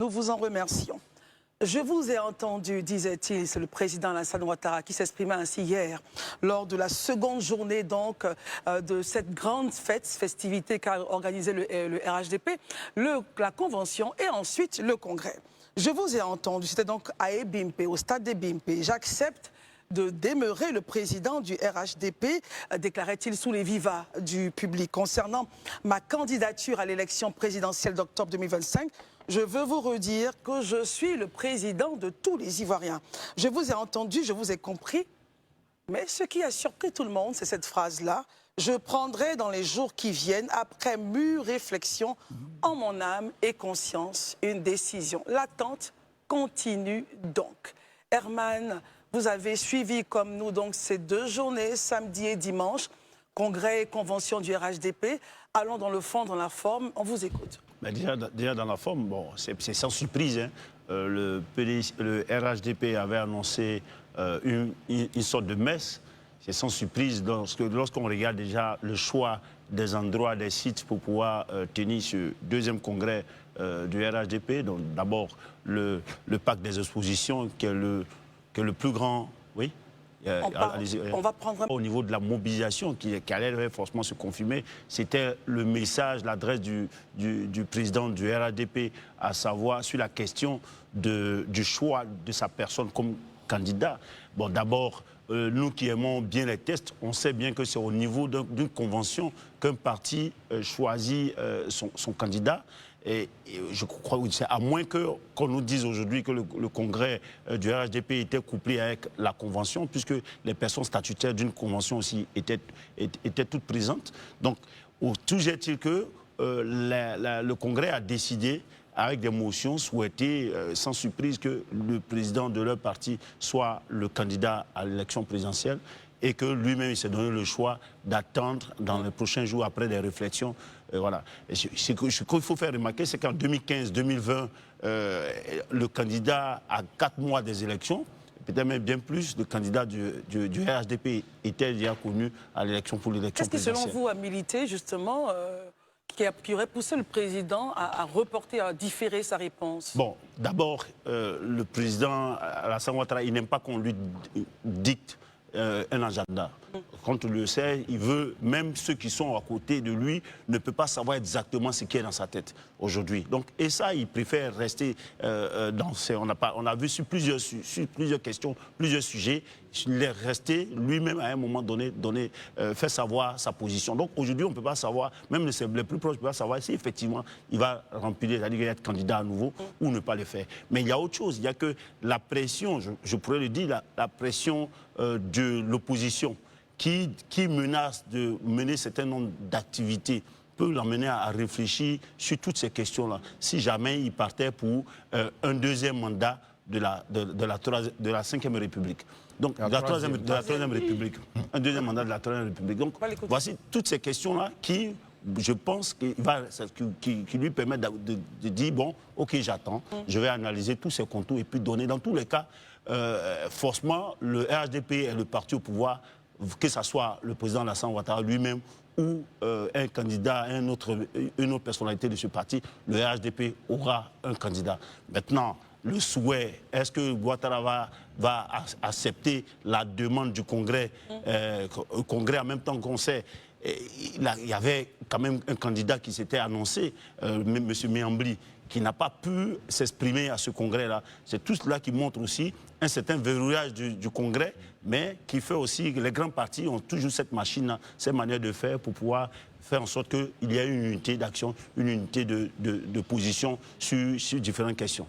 Nous vous en remercions. Je vous ai entendu, disait-il, c'est le président Alassane Ouattara qui s'exprimait ainsi hier, lors de la seconde journée donc de cette grande festivité qu'a organisée le RHDP, la convention et ensuite le congrès. Je vous ai entendu, c'était donc à Ebimpe, au stade d'Ebimpe. J'accepte de demeurer le président du RHDP, déclarait-il sous les vivas du public. Concernant ma candidature à l'élection présidentielle d'octobre 2025, je veux vous redire que je suis le président de tous les Ivoiriens. Je vous ai entendu, je vous ai compris, mais ce qui a surpris tout le monde, c'est cette phrase-là. Je prendrai dans les jours qui viennent, après mûre réflexion, en mon âme et conscience, une décision. L'attente continue donc. Herman, vous avez suivi comme nous donc ces deux journées, samedi et dimanche, congrès et convention du RHDP. Allons dans le fond, dans la forme, on vous écoute. Ben déjà dans la forme, bon, c'est sans surprise. Hein. Le RHDP avait annoncé une sorte de messe. C'est sans surprise lorsqu'on regarde déjà le choix des endroits, des sites pour pouvoir tenir ce deuxième congrès du RHDP. Donc d'abord le parc des expositions qui est le plus grand. Oui. On va prendre au niveau de la mobilisation qui allait forcément se confirmer, c'était le message, l'adresse du président du RHDP, à savoir sur la question du choix de sa personne comme candidat. Bon, d'abord, nous qui aimons bien les tests, on sait bien que c'est au niveau d'une convention qu'un parti choisit son candidat. Et je crois que c'est à moins qu'on nous dise aujourd'hui que le congrès du RHDP était couplé avec la convention, puisque les personnes statutaires d'une convention aussi étaient toutes présentes. Donc, toujours est-il que le congrès a décidé, avec des motions, souhaité, sans surprise, que le président de leur parti soit le candidat à l'élection présidentielle et que lui-même, il s'est donné le choix d'attendre dans les prochains jours, après des réflexions. Voilà. Ce qu'il faut faire remarquer, c'est qu'en 2015-2020, le candidat à 4 mois des élections, peut-être même bien plus, le candidat du RHDP était déjà connu à l'élection pour l'élection présidentielle. Qu'est-ce qui, selon vous, a milité, justement, qui aurait poussé le président à reporter, à différer sa réponse? Bon, d'abord, le président Alassane Ouattara, il n'aime pas qu'on lui dicte un agenda. Quand on le sait, il veut, même ceux qui sont à côté de lui, ne peuvent pas savoir exactement ce qui est dans sa tête aujourd'hui. Donc, et ça, il préfère rester dans ces... On a vu sur plusieurs questions, plusieurs sujets, il est resté lui-même à un moment donné, faire savoir sa position. Donc aujourd'hui, on ne peut pas savoir, même les plus proches ne peuvent pas savoir si effectivement il va remplir, c'est-à-dire être candidat à nouveau ou ne pas le faire. Mais il y a autre chose, il y a que la pression, je pourrais le dire, la pression de l'opposition qui menace de mener un certain nombre d'activités peut l'emmener à réfléchir sur toutes ces questions-là. Si jamais il partait pour un deuxième mandat de la 5e République. Donc, de la troisième République. Un deuxième mandat de la 3e République. Donc, voici toutes ces questions-là qui, je pense, qui lui permettent de dire, bon, ok, j'attends, je vais analyser tous ces contours et puis donner, dans tous les cas, forcément, le RHDP est le parti au pouvoir, que ce soit le président Alassane Ouattara lui-même ou un candidat, une autre personnalité de ce parti, le RHDP aura un candidat. Maintenant, le souhait, est-ce que Ouattara va accepter la demande du Congrès, Congrès en même temps qu'on sait, il y avait quand même un candidat qui s'était annoncé, M. Méambli, qui n'a pas pu s'exprimer à ce congrès-là. C'est tout cela qui montre aussi un certain verrouillage du congrès, mais qui fait aussi que les grands partis ont toujours cette machine-là, cette manière de faire pour pouvoir faire en sorte qu'il y ait une unité d'action, une unité de position sur différentes questions.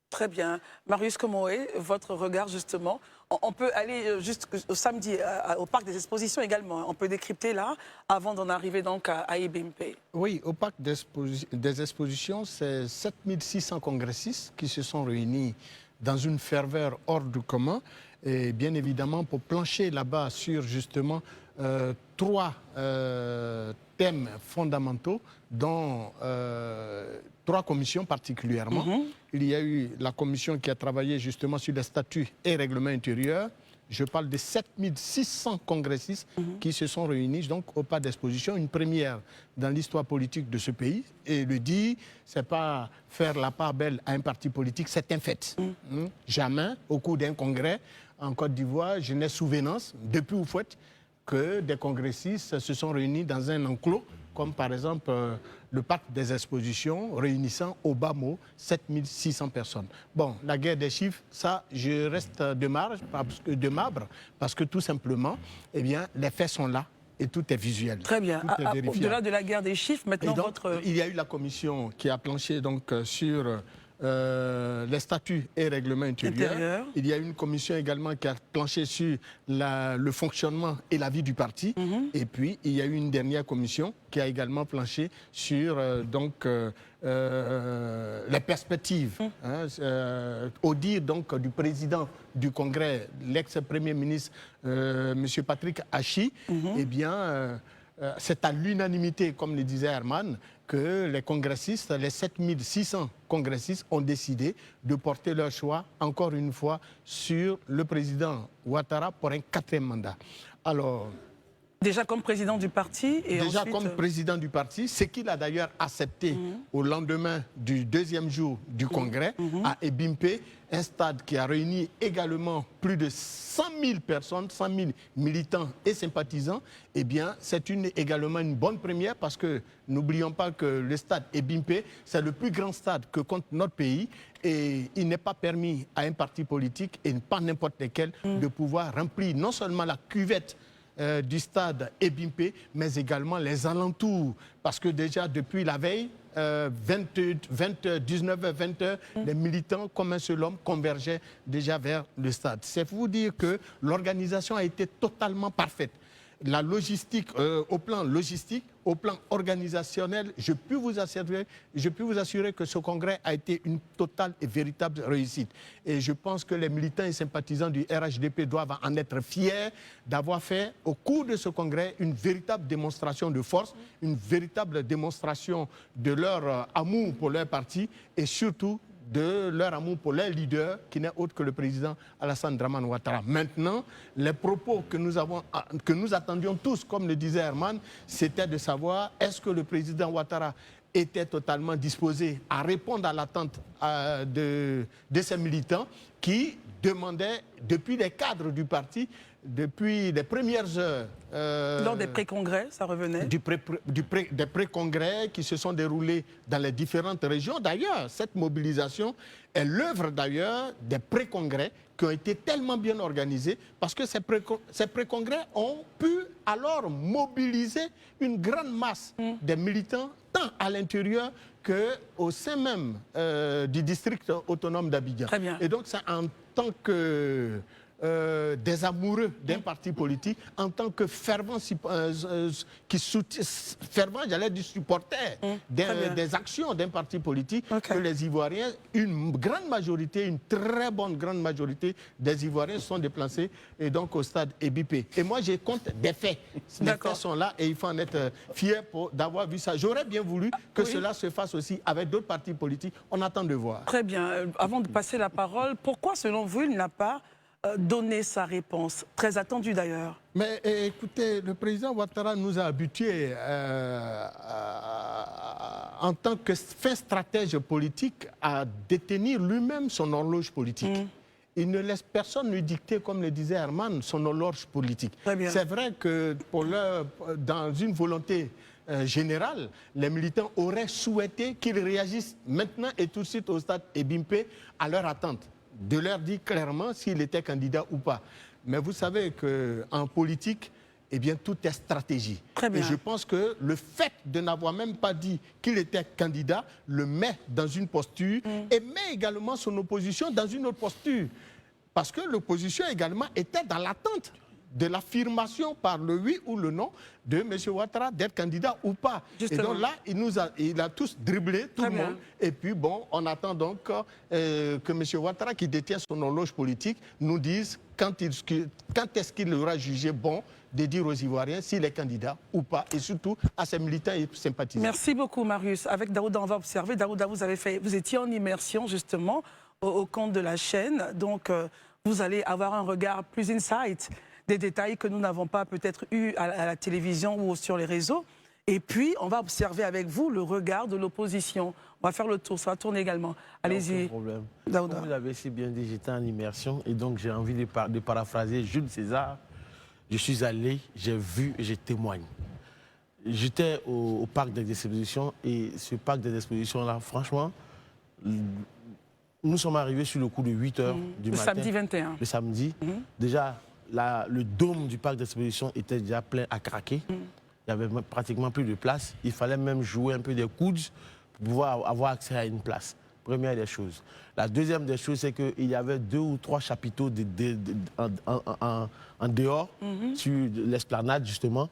Très bien. Marius Komoé, votre regard justement. On peut aller juste au samedi au parc des expositions également. On peut décrypter là avant d'en arriver donc à Ebimpe. Oui, au parc des expositions, c'est 7600 congressistes qui se sont réunis dans une ferveur hors du commun. Et bien évidemment, pour plancher là-bas sur justement 3 thèmes fondamentaux, dont 3 commissions particulièrement. Il y a eu la commission qui a travaillé justement sur les statuts et règlements intérieurs, Je parle de 7600 congressistes qui se sont réunis donc, au pas d'exposition, une première dans l'histoire politique de ce pays. Et le dire, ce n'est pas faire la part belle à un parti politique, c'est un fait. Jamais, au cours d'un congrès en Côte d'Ivoire, je n'ai souvenance, depuis Oufouette, que des congressistes se sont réunis dans un enclos, comme par exemple le parc des expositions réunissant au bas mot 7600 personnes. Bon, la guerre des chiffres, ça, je reste de marbre, parce que tout simplement, eh bien, les faits sont là et tout est visuel. Très bien. Au-delà de la guerre des chiffres, maintenant donc, il y a eu la commission qui a planché donc, sur les statuts et règlements intérieurs. Il y a une commission également qui a planché sur le fonctionnement et la vie du parti. Et puis, il y a eu une dernière commission qui a également planché sur les perspectives. Au dire donc du président du Congrès, l'ex-premier ministre, M. Patrick Hachi, eh bien, c'est à l'unanimité, comme le disait Herman, que les congressistes, les 7600 congressistes ont décidé de porter leur choix, encore une fois, sur le président Ouattara pour un 4e mandat. Alors, déjà comme président du parti et déjà ensuite... comme président du parti, ce qu'il a d'ailleurs accepté au lendemain du 2e jour du congrès à Ebimpe, un stade qui a réuni également plus de 100 000 personnes, 100 000 militants et sympathisants. Eh bien, c'est également une bonne première parce que n'oublions pas que le stade Ebimpe, c'est le plus grand stade que compte notre pays et il n'est pas permis à un parti politique et pas n'importe lequel de pouvoir remplir non seulement la cuvette du stade Ebimpe, mais également les alentours. Parce que déjà, depuis la veille, 19h-20h, les militants, comme un seul homme, convergeaient déjà vers le stade. C'est pour vous dire que l'organisation a été totalement parfaite. La logistique, au plan logistique, au plan organisationnel, je peux vous assurer que ce congrès a été une totale et véritable réussite. Et je pense que les militants et sympathisants du RHDP doivent en être fiers d'avoir fait, au cours de ce congrès, une véritable démonstration de force, une véritable démonstration de leur amour pour leur parti et surtout de leur amour pour leur leader, qui n'est autre que le président Alassane Dramane Ouattara. Maintenant, les propos que nous attendions tous, comme le disait Herman, c'était de savoir est-ce que le président Ouattara était totalement disposé à répondre à l'attente de ces militants qui demandaient, depuis les cadres du parti, depuis les premières heures... lors des pré-congrès, ça revenait des pré-congrès qui se sont déroulés dans les différentes régions. D'ailleurs, cette mobilisation est l'œuvre d'ailleurs des pré-congrès qui ont été tellement bien organisés parce que ces pré-congrès ont pu alors mobiliser une grande masse des militants tant à l'intérieur qu'au sein même du district autonome d'Abidjan. Très bien. Et donc, c'est en tant que... des amoureux d'un parti politique, en tant que fervent j'allais dire supporter des actions d'un parti politique, que les Ivoiriens, une grande majorité, une très bonne grande majorité des Ivoiriens sont déplacés et donc au stade Ebimpe. Et moi, je compte des faits. Les faits sont là et il faut en être fier d'avoir vu ça. J'aurais bien voulu que cela se fasse aussi avec d'autres partis politiques. On attend de voir. Très bien. Avant de passer la parole, pourquoi, selon vous, il n'a pas donner sa réponse, très attendue d'ailleurs? Mais écoutez, le président Ouattara nous a habitués en tant que fin stratège politique à détenir lui-même son horloge politique. Il ne laisse personne lui dicter, comme le disait Herman, son horloge politique. C'est vrai que dans une volonté générale, les militants auraient souhaité qu'ils réagissent maintenant et tout de suite au stade Ebimpe à leur attente, de leur dire clairement s'il était candidat ou pas. Mais vous savez qu'en politique, eh bien, tout est stratégie. Et je pense que le fait de n'avoir même pas dit qu'il était candidat le met dans une posture et met également son opposition dans une autre posture. Parce que l'opposition également était dans l'attente de l'affirmation par le oui ou le non de M. Ouattara d'être candidat ou pas. Justement. Et donc là, il a tous dribblé, tout le monde. Et puis bon, on attend donc que M. Ouattara, qui détient son horloge politique, nous dise quand est-ce qu'il aura jugé bon de dire aux Ivoiriens s'il est candidat ou pas, et surtout à ses militants et sympathisants. Merci beaucoup, Marius. Avec Daouda, on va observer. Daouda, vous étiez en immersion justement au compte de la chaîne. Donc, vous allez avoir un regard plus insight, des détails que nous n'avons pas peut-être eu à la télévision ou sur les réseaux. Et puis, on va observer avec vous le regard de l'opposition. On va faire le tour, ça va tourner également. Allez-y. Problème. Daouda. Comme vous l'avez si bien dit, j'étais en immersion et donc j'ai envie de paraphraser Jules César. Je suis allé, j'ai vu et je témoigne. J'étais au parc des expositions et ce parc des expositions-là, franchement, nous sommes arrivés sur le coup de 8 h du matin. Le samedi 21. Le samedi. Déjà, le dôme du parc d'exposition était déjà plein à craquer. Il n'y avait pratiquement plus de place. Il fallait même jouer un peu des coudes pour pouvoir avoir accès à une place. Première des choses. La deuxième des choses, c'est qu'il y avait 2 ou 3 chapiteaux en dehors, sur l'esplanade justement,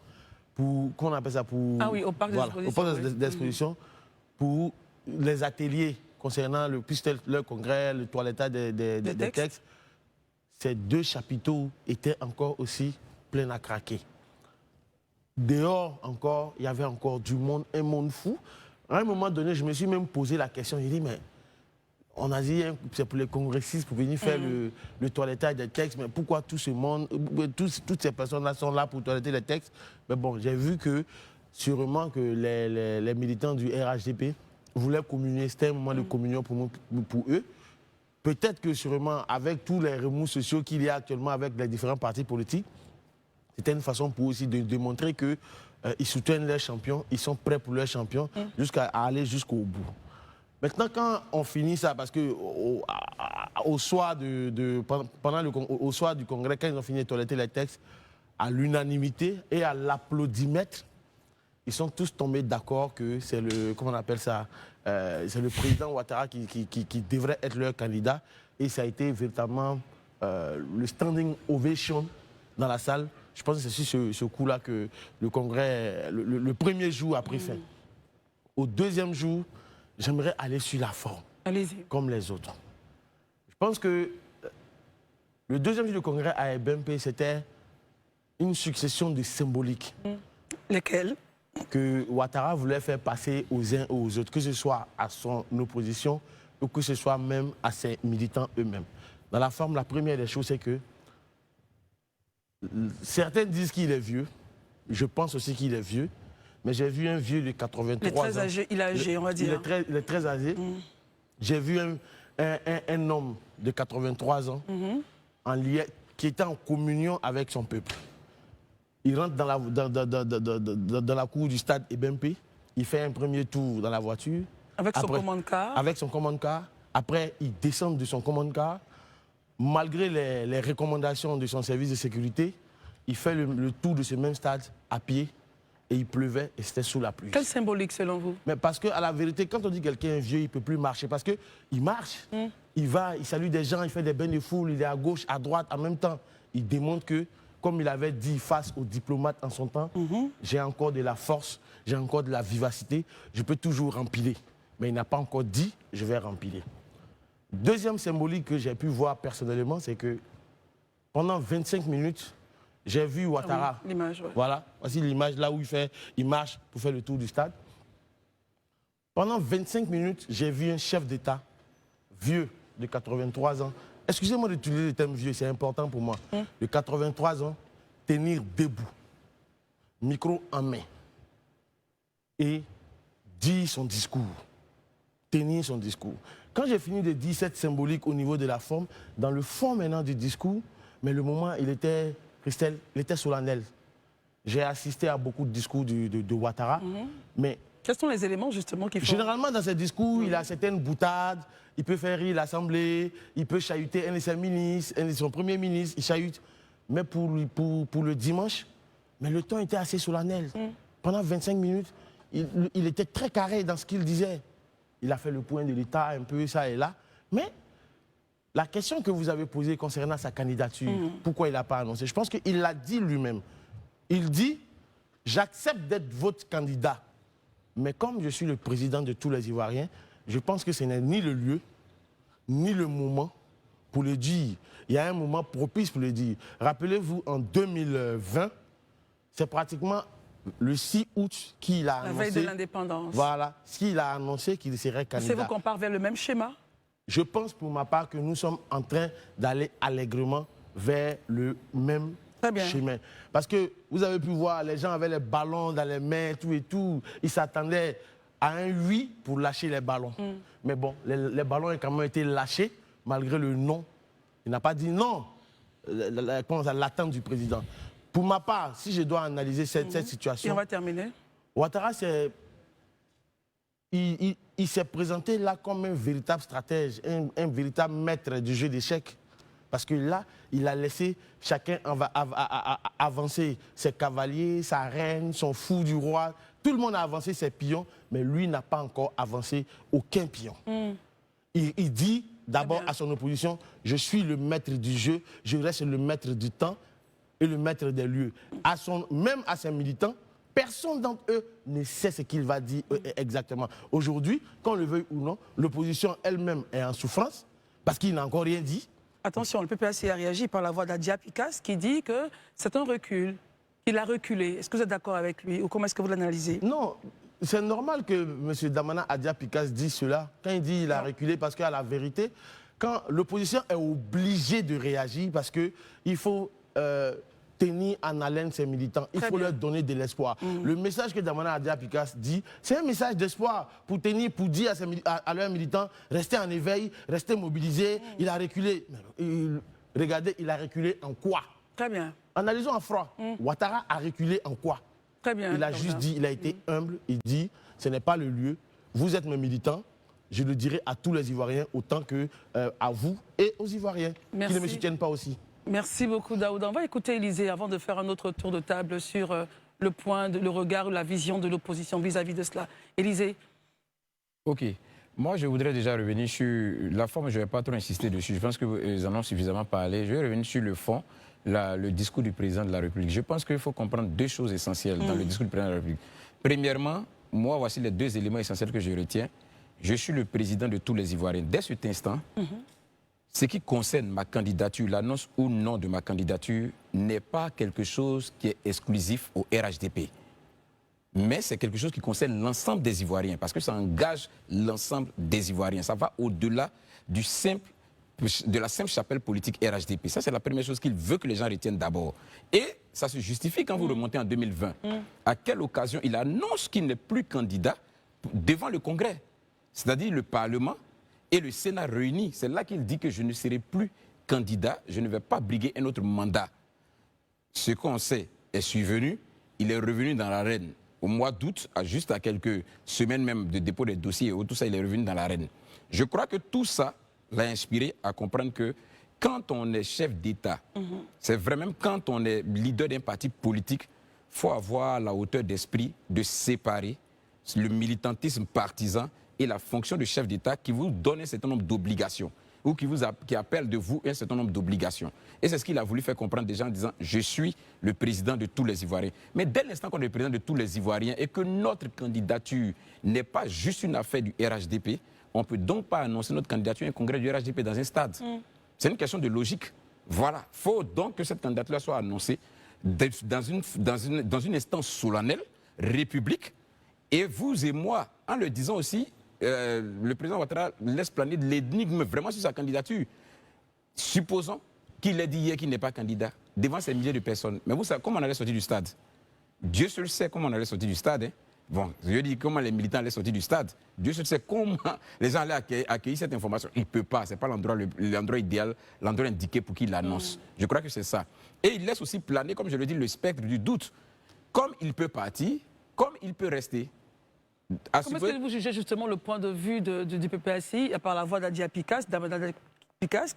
qu'on appelle ça pour... Ah oui, au parc d'exposition. Au parc d'exposition, pour les ateliers concernant le congrès, le toilettage des textes. Ces 2 chapiteaux étaient encore aussi pleins à craquer. Dehors encore, il y avait encore du monde, un monde fou. À un moment donné, je me suis même posé la question, j'ai dit, mais on a dit, c'est pour les congressistes pour venir faire le toilettage des textes, mais pourquoi tout ce monde, toutes ces personnes-là sont là pour toiletter les textes? Mais bon, j'ai vu que, sûrement que les militants du RHDP voulaient communier, c'était un moment de communion pour eux. Peut-être que, sûrement, avec tous les remous sociaux qu'il y a actuellement avec les différents partis politiques, c'était une façon pour eux aussi de démontrer qu'ils soutiennent leurs champions, ils sont prêts pour leurs champions, jusqu'à aller jusqu'au bout. Maintenant, quand on finit ça, parce que au soir au soir du congrès, quand ils ont fini de toiletter les textes, à l'unanimité et à l'applaudimètre, ils sont tous tombés d'accord que c'est le, comment on appelle ça, c'est le président Ouattara qui devrait être leur candidat. Et ça a été véritablement le standing ovation dans la salle. Je pense que c'est sur ce coup-là que le congrès, le premier jour a pris fin. Au deuxième jour, j'aimerais aller sur la forme, comme les autres. Je pense que le deuxième jour du congrès à BMP, c'était une succession de symboliques. Lesquels? Que Ouattara voulait faire passer aux uns et aux autres, que ce soit à son opposition ou que ce soit même à ses militants eux-mêmes. Dans la forme, la première des choses, c'est que certains disent qu'il est vieux. Je pense aussi qu'il est vieux. Mais j'ai vu un vieux de 83 ans. Il est âgé, on va dire. Il est très âgé. J'ai vu un homme de 83 ans qui était en communion avec son peuple. Il rentre dans la cour du stade BMP. Il fait un premier tour dans la voiture. Avec son commande-car. Avec son commande-car. Après, il descend de son commande-car. Malgré les recommandations de son service de sécurité, il fait le tour de ce même stade à pied. Et il pleuvait et c'était sous la pluie. Quelle symbolique selon vous? Mais parce qu'à la vérité, quand on dit quelqu'un est vieux, il ne peut plus marcher. Parce qu'il marche, il va, il salue des gens, il fait des bains de foule, il est à gauche, à droite, en même temps. Il démontre que, comme il avait dit face aux diplomates en son temps, j'ai encore de la force, j'ai encore de la vivacité, je peux toujours rempiler. Mais il n'a pas encore dit, je vais rempiler. Deuxième symbolique que j'ai pu voir personnellement, c'est que pendant 25 minutes, j'ai vu Ouattara. Oui, l'image, ouais. Voilà, voici l'image là où il marche pour faire le tour du stade. Pendant 25 minutes, j'ai vu un chef d'État, vieux, de 83 ans. Excusez-moi d'utiliser le terme vieux, c'est important pour moi. De 83 ans, tenir debout, micro en main, et dire son discours. Tenir son discours. Quand j'ai fini de dire cette symbolique au niveau de la forme, dans le fond maintenant du discours, mais le moment, Christelle, il était solennel. J'ai assisté à beaucoup de discours de Ouattara, mais... Quels sont les éléments justement qui font... Généralement, dans ces discours, il a certaines boutades, il peut faire rire l'Assemblée, il peut chahuter un de ses ministres, un de son premier ministre, il chahute. Mais pour le dimanche, mais le temps était assez solennel. Pendant 25 minutes, il était très carré dans ce qu'il disait. Il a fait le point de l'État, un peu ça et là. Mais la question que vous avez posée concernant sa candidature, pourquoi il n'a pas annoncé, je pense qu'il l'a dit lui-même. Il dit, j'accepte d'être votre candidat. Mais comme je suis le président de tous les Ivoiriens, je pense que ce n'est ni le lieu, ni le moment pour le dire. Il y a un moment propice pour le dire. Rappelez-vous, en 2020, c'est pratiquement le 6 août qu'il a annoncé... La veille de l'indépendance. Voilà, qu'il a annoncé qu'il serait candidat. C'est vous qu'on part vers le même schéma? je pense pour ma part que nous sommes en train d'aller allègrement vers le même chemin. Parce que vous avez pu voir, les gens avaient les ballons dans les mains, tout et tout. Ils s'attendaient à un oui pour lâcher les ballons. Mais bon, les ballons ont quand même été lâchés malgré le non. Il n'a pas dit non, l'attente du président. Pour ma part, si je dois analyser cette situation... Et on va terminer. Ouattara, il s'est présenté là comme un véritable stratège, un véritable maître du jeu d'échecs. Parce que là, il a laissé chacun avancer ses cavaliers, sa reine, son fou du roi. Tout le monde a avancé ses pions, mais lui n'a pas encore avancé aucun pion. Il dit d'abord à son opposition, je suis le maître du jeu, je reste le maître du temps et le maître des lieux. Même à ses militants, personne d'entre eux ne sait ce qu'il va dire exactement. Aujourd'hui, qu'on le veuille ou non, l'opposition elle-même est en souffrance parce qu'il n'a encore rien dit. Attention, le PPAC a réagi par la voix d'Adia Pikas qui dit que c'est un recul, qu'il a reculé. Est-ce que vous êtes d'accord avec lui ou comment est-ce que vous l'analysez? Non, c'est normal que M. Damana Adia Pikas dise cela. Quand il dit qu'il a reculé parce qu'à la vérité, quand l'opposition est obligée de réagir parce qu'il faut tenir en haleine ses militants, il faut leur donner de l'espoir. Le message que Damana Adia Pikas dit, c'est un message d'espoir pour dire à leurs militants, restez en éveil, restez mobilisés. Il a reculé. Regardez, il a reculé en quoi? Très bien. Analysons en froid. Ouattara a reculé en quoi? Très bien. Il a juste dit, il a été humble, il dit, ce n'est pas le lieu, vous êtes mes militants, je le dirai à tous les Ivoiriens autant que à vous et aux Ivoiriens qui ne me soutiennent pas aussi. Merci beaucoup Daouda. On va écouter Élisée avant de faire un autre tour de table sur le point, le regard ou la vision de l'opposition vis-à-vis de cela. Élisée. Ok. Moi, je voudrais déjà revenir sur la forme, je ne vais pas trop insister dessus. Je pense que vous en ont suffisamment parlé. Je vais revenir sur le fond, le discours du président de la République. Je pense qu'il faut comprendre deux choses essentielles dans le discours du président de la République. Premièrement, moi, voici les deux éléments essentiels que je retiens. Je suis le président de tous les Ivoiriens. Dès cet instant, ce qui concerne ma candidature, l'annonce ou non de ma candidature, n'est pas quelque chose qui est exclusif au RHDP. Mais c'est quelque chose qui concerne l'ensemble des Ivoiriens, parce que ça engage l'ensemble des Ivoiriens. Ça va au-delà de la simple chapelle politique RHDP. Ça, c'est la première chose qu'il veut que les gens retiennent d'abord. Et ça se justifie quand vous remontez en 2020. À quelle occasion il annonce qu'il n'est plus candidat devant le Congrès, c'est-à-dire le Parlement et le Sénat réunis. C'est là qu'il dit que je ne serai plus candidat, je ne vais pas briguer un autre mandat. Ce qu'on sait est survenu, il est revenu dans l'arène au mois d'août, juste à quelques semaines même de dépôt des dossiers et tout ça, il est revenu dans l'arène. Je crois que tout ça l'a inspiré à comprendre que quand on est chef d'État, c'est vrai, même quand on est leader d'un parti politique, il faut avoir la hauteur d'esprit de séparer le militantisme partisan et la fonction de chef d'État qui vous donne un certain nombre d'obligations ou qui appelle de vous un certain nombre d'obligations. Et c'est ce qu'il a voulu faire comprendre des gens en disant « Je suis le président de tous les Ivoiriens ». Mais dès l'instant qu'on est le président de tous les Ivoiriens et que notre candidature n'est pas juste une affaire du RHDP, on ne peut donc pas annoncer notre candidature à un congrès du RHDP dans un stade. C'est une question de logique. Voilà. Il faut donc que cette candidature soit annoncée dans une instance solennelle, république. Et vous et moi, en le disant aussi, le président Ouattara laisse planer de l'énigme vraiment sur sa candidature. Supposons qu'il ait dit hier qu'il n'est pas candidat devant ces milliers de personnes. Mais vous savez comment on allait sortir du stade? Dieu seul sait comment on allait sortir du stade. Hein? Bon, je dis comment les militants allaient sortir du stade. Dieu seul sait comment les gens allaient accueillir cette information. Il ne peut pas, ce n'est pas l'endroit idéal, l'endroit indiqué pour qu'il l'annonce. Je crois que c'est ça. Et il laisse aussi planer, comme je le dis, le spectre du doute. Comme il peut partir, comme il peut rester. Comment est-ce que vous jugez justement le point de vue du PPACI par la voix d'Adia Pikas,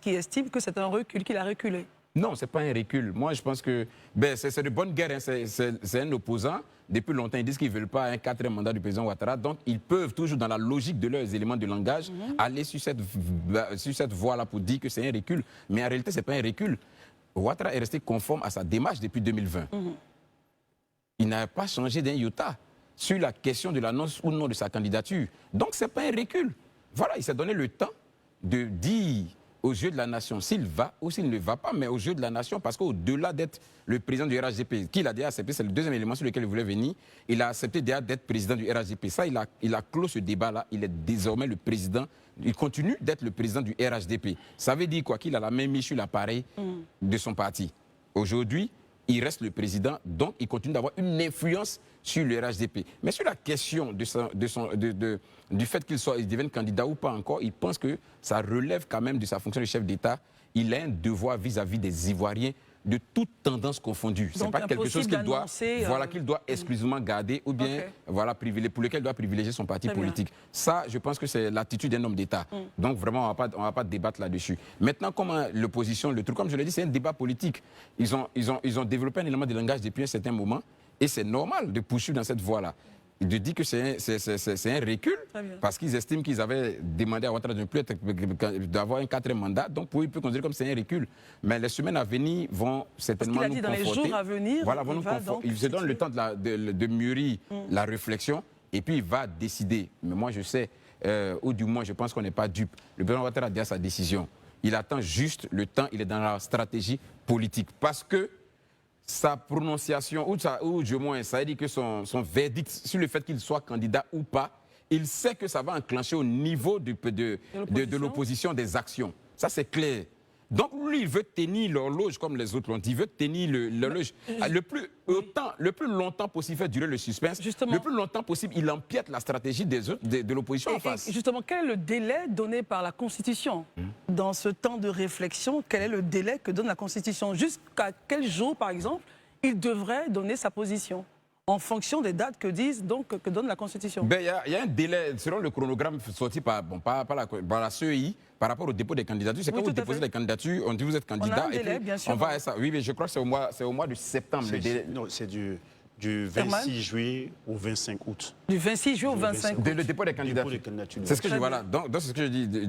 qui estime que c'est un recul, qu'il a reculé? Non, ce n'est pas un recul. Moi, je pense que c'est de bonne guerre. Hein. C'est un opposant. Depuis longtemps, ils disent qu'ils ne veulent pas un 4e mandat du président Ouattara. Donc, ils peuvent toujours, dans la logique de leurs éléments de langage, aller sur cette voie-là pour dire que c'est un recul. Mais en réalité, ce n'est pas un recul. Ouattara est resté conforme à sa démarche depuis 2020. Il n'a pas changé d'un iota sur la question de l'annonce ou non de sa candidature. Donc, ce n'est pas un recul. Voilà, il s'est donné le temps de dire aux yeux de la nation, s'il va ou s'il ne va pas, mais aux yeux de la nation, parce qu'au-delà d'être le président du RHDP, qu'il a déjà accepté, c'est le deuxième élément sur lequel il voulait venir, il a accepté déjà d'être président du RHDP. Ça, il a clos ce débat-là, il est désormais le président, il continue d'être le président du RHDP. Ça veut dire quoi? Qu'il a la main mise sur l'appareil de son parti. Aujourd'hui, il reste le président, donc il continue d'avoir une influence sur le RHDP. Mais sur la question du fait qu'il devienne candidat ou pas encore, il pense que ça relève quand même de sa fonction de chef d'État. Il a un devoir vis-à-vis des Ivoiriens de toute tendance confondue. Ce n'est pas quelque chose qu'il doit, qu'il doit exclusivement garder ou bien pour lequel il doit privilégier son parti politique. Ça, je pense que c'est l'attitude d'un homme d'État. Donc vraiment, on ne va pas débattre là-dessus. Maintenant, comment l'opposition, le truc, comme je l'ai dit, c'est un débat politique. Ils ont développé un élément de langage depuis un certain moment et c'est normal de poursuivre dans cette voie-là. Je dis que c'est un recul parce qu'ils estiment qu'ils avaient demandé à Ouattara de ne plus d'avoir un 4e mandat. Donc, pour eux, ils peuvent considérer comme c'est un recul. Mais les semaines à venir vont certainement nous conforter. Dans les jours à venir, il se donne le temps de mûrir la réflexion et puis il va décider. Mais moi, je sais, ou du moins, je pense qu'on n'est pas dupe. Le président Ouattara a déjà sa décision. Il attend juste le temps, il est dans la stratégie politique. Parce que sa prononciation, ou du moins, ça veut dire que son verdict sur le fait qu'il soit candidat ou pas, il sait que ça va enclencher au niveau de l'opposition des actions. Ça, c'est clair. Donc, lui, il veut tenir l'horloge comme les autres l'ont dit. Il veut tenir l'horloge le plus longtemps possible, faire durer le suspense. Justement, le plus longtemps possible, il empiète la stratégie de l'opposition en face. Justement, quel est le délai donné par la Constitution dans ce temps de réflexion? Quel est le délai que donne la Constitution? Jusqu'à quel jour, par exemple, il devrait donner sa position en fonction des dates que donne la Constitution? Il y a un délai, selon le chronogramme sorti par la CEI, par rapport au dépôt des candidatures. C'est quand vous déposez les candidatures, on dit vous êtes candidat. On a un délai, bien sûr. On va à ça. Oui, mais je crois que c'est au mois de septembre. Non, c'est du 26 juillet au 25 août. Du 26 juillet au 25 août. Le dépôt des candidatures. C'est ce que je voilà. Donc, c'est ce que je dis.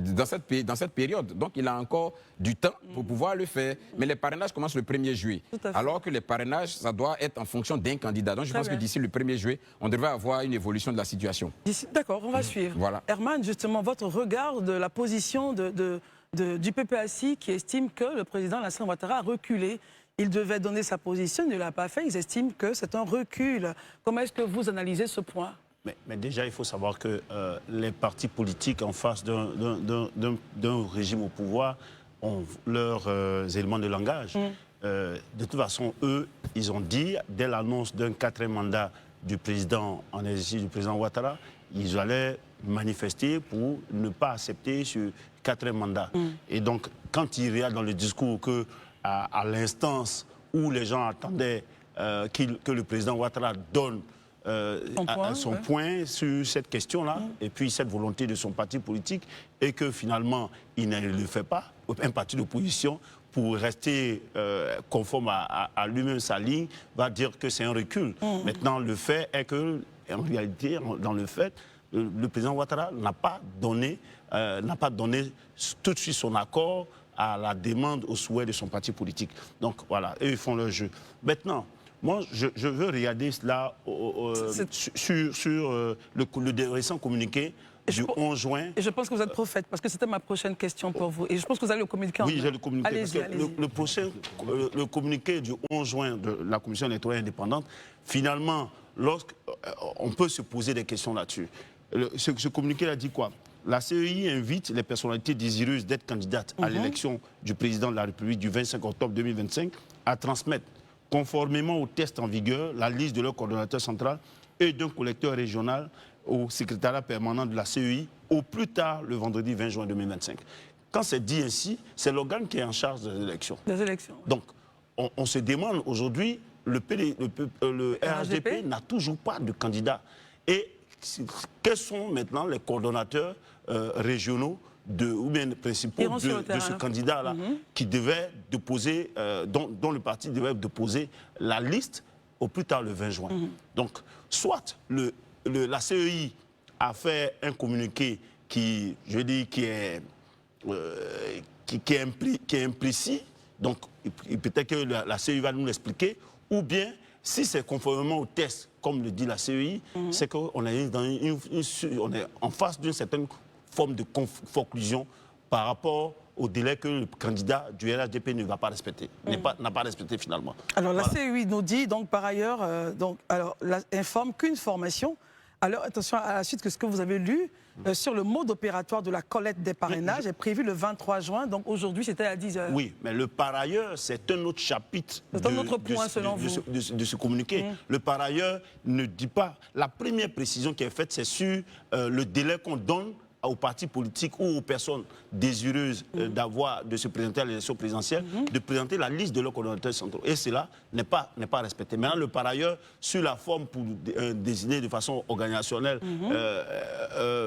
Dans cette période, donc il a encore du temps pour pouvoir le faire. Mais les parrainages commencent le 1er juillet. Alors que les parrainages, ça doit être en fonction d'un candidat. Donc je pense que d'ici le 1er juillet, on devrait avoir une évolution de la situation. D'accord, on va suivre. Voilà. Herman, justement, votre regard de la position du PPACI qui estime que le président Alassane Ouattara a reculé. Il devait donner sa position, il ne l'a pas fait. Ils estiment que c'est un recul. Comment est-ce que vous analysez ce point? Mais déjà, il faut savoir que les partis politiques en face d'un régime au pouvoir ont leurs éléments de langage. De toute façon, eux, ils ont dit, dès l'annonce d'un 4e mandat du président en exercice, du président Ouattara, ils allaient manifester pour ne pas accepter ce 4e mandat. Et donc, quand il y a dans le discours que à l'instance où les gens attendaient que le président Ouattara donne son point sur cette question-là, et puis cette volonté de son parti politique, et que finalement, il ne le fait pas, un parti d'opposition, pour rester conforme à lui-même sa ligne, va dire que c'est un recul. Maintenant, le fait est que, en réalité, dans le fait, le président Ouattara n'a pas donné tout de suite son accord à la demande, au souhait de son parti politique. Donc voilà, eux, ils font leur jeu. Maintenant, moi, je veux regarder cela sur le récent communiqué du 11 juin. Et je pense que vous êtes prophète, parce que c'était ma prochaine question pour vous. Et je pense que vous allez le communiquer en Oui, j'ai le communiqué. Allez-y. Le communiqué du 11 juin de la Commission électorale indépendante, finalement, on peut se poser des questions là-dessus. Ce communiqué a dit quoi? La CEI invite les personnalités désireuses d'être candidates à l'élection du président de la République du 25 octobre 2025 à transmettre, conformément aux tests en vigueur, la liste de leur coordonnateur central et d'un collecteur régional au secrétariat permanent de la CEI au plus tard le vendredi 20 juin 2025. Quand c'est dit ainsi, c'est l'organe qui est en charge des élections. Donc, on se demande aujourd'hui, le RHDP n'a toujours pas de candidat. Et quels sont maintenant les coordonnateurs régionaux ou bien principaux de ce candidat-là qui devait déposer, dont le parti devait déposer la liste au plus tard le 20 juin. Donc, soit la CEI a fait un communiqué qui est imprécis, donc peut-être que la CEI va nous l'expliquer, ou bien si c'est conformément au test, comme le dit la CEI, c'est qu'on est en face d'une certaine forme de conclusion par rapport au délai que le candidat du RHDP ne va pas respecter, n'a pas respecté finalement. Alors la Voilà. CEI nous dit donc par ailleurs, informe qu'une formation. Alors attention à la suite que ce que vous avez lu sur le mode opératoire de la collecte des parrainages est prévu le 23 juin, donc aujourd'hui c'était à 10h. Oui, mais le par ailleurs, c'est un autre chapitre C'est un autre point, selon vous. de ce communiqué. Le par ailleurs ne dit pas. La première précision qui est faite, c'est sur le délai qu'on donne aux partis politiques ou aux personnes désireuses de se présenter à l'élection présidentielle, de présenter la liste de leurs coordonnateurs centraux. Et cela n'est pas respecté. Maintenant, le par ailleurs, sur la forme pour désigner de façon organisationnelle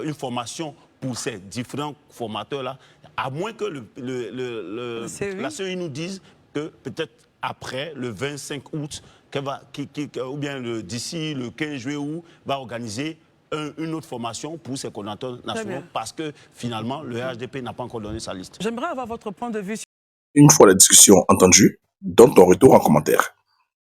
une formation pour ces différents formateurs-là, à moins que la CEI nous dise que peut-être après le 25 août, ou bien d'ici le 15 juillet, va organiser une autre formation pour ces coordonnateurs nationaux parce que finalement, le RHDP n'a pas encore donné sa liste. J'aimerais avoir votre point de vue. Une fois la discussion entendue, donne ton retour en commentaire.